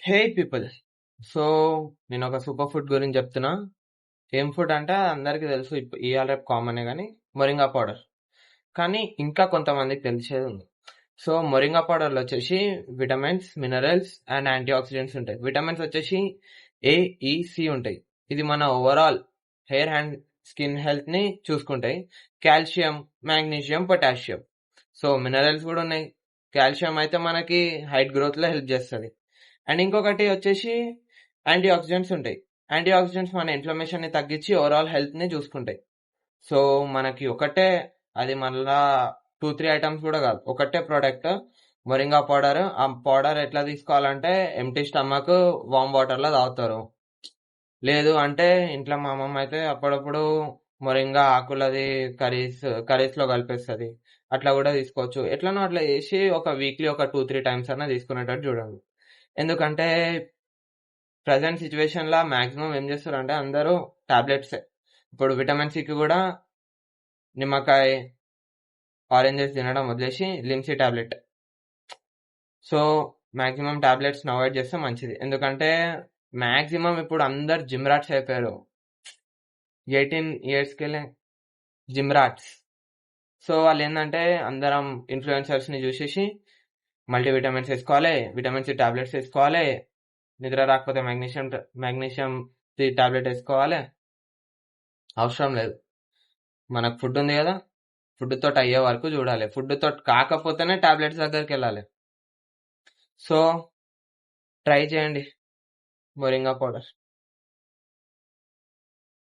హే people. So నేను ఒక super food గురించి చెప్తున్నా. ఏం ఫుడ్ అంటే అందరికీ తెలుసు, ఇవాళ రేపు కామనే కానీ మొరింగా పౌడర్. కానీ ఇంకా కొంతమందికి తెలిసేది ఉంది. సో మొరింగా పౌడర్లో వచ్చేసి vitamins, minerals and antioxidants ఉంటాయి. విటమిన్స్ వచ్చేసి A, E, C ఉంటాయి. ఇది మన overall hair and skin health ని చూసుకుంటాయి. Calcium, magnesium, potassium. So minerals కూడా ఉన్నాయి. కాల్షియం అయితే మనకి హైట్ గ్రోత్ లో హెల్ప్ చేస్తుంది. అండ్ ఇంకొకటి వచ్చేసి యాంటీ ఆక్సిడెంట్స్ ఉంటాయి. యాంటీ ఆక్సిడెంట్స్ మన ఇన్ఫ్లమేషన్ ని తగ్గించి ఓవరాల్ హెల్త్ ని చూసుకుంటాయి. సో మనకి ఒకటే, అది మళ్ళా 2-3 ఐటమ్స్ కూడా కాదు, ఒకటే ప్రోడక్ట్ మొరింగా పౌడర్. ఆ పౌడర్ ఎట్లా తీసుకోవాలంటే ఎంటీ స్టమక్ వామ్ వాటర్ లో తాగుతారు. లేదు అంటే ఇంట్లో మా అమ్మమ్మ అయితే అప్పుడప్పుడు మొరింగా ఆకులది కర్రీస్ లో కలిపేస్తుంది. అట్లా కూడా తీసుకోవచ్చు. ఎట్లనో అట్లా చేసి ఒక వీక్లీ ఒక 2-3 టైమ్స్ అన్నా తీసుకునేటట్టు చూడండి. ఎందుకంటే ప్రజెంట్ సిచ్యువేషన్ లా మాక్సిమం ఏం చేస్తారంటే అందరూ టాబ్లెట్స్. ఇప్పుడు విటమిన్ సికి కూడా నిమ్మకాయ, ఆరెంజెస్ తినడం వదిలేసి Limcee tablet. So maximum tablets avoid చేస్తే మంచిది. ఎందుకంటే మాక్సిమం ఇప్పుడు అందరు జిమ్ రాట్స్ అయిపోయారు. 18 years కెళ్ళి జిమ్ రాట్స్. సో వాళ్ళు ఏంటంటే అందరం ఇన్ఫ్లుయెన్సర్స్ ని చూసేసి మల్టీవిటమిన్స్ వేసుకోవాలి, విటమిన్ సి టాబ్లెట్స్ వేసుకోవాలి, నిద్ర రాకపోతే మాగ్నీషియం టాబ్లెట్ వేసుకోవాలి. అవసరం లేదు. మనకు ఫుడ్ ఉంది కదా, ఫుడ్ తోటి అయ్యే వరకు చూడాలి. ఫుడ్ తోటి కాకపోతేనే టాబ్లెట్స్ దగ్గరికి వెళ్ళాలి. సో ట్రై చేయండి మొరింగా పౌడర్.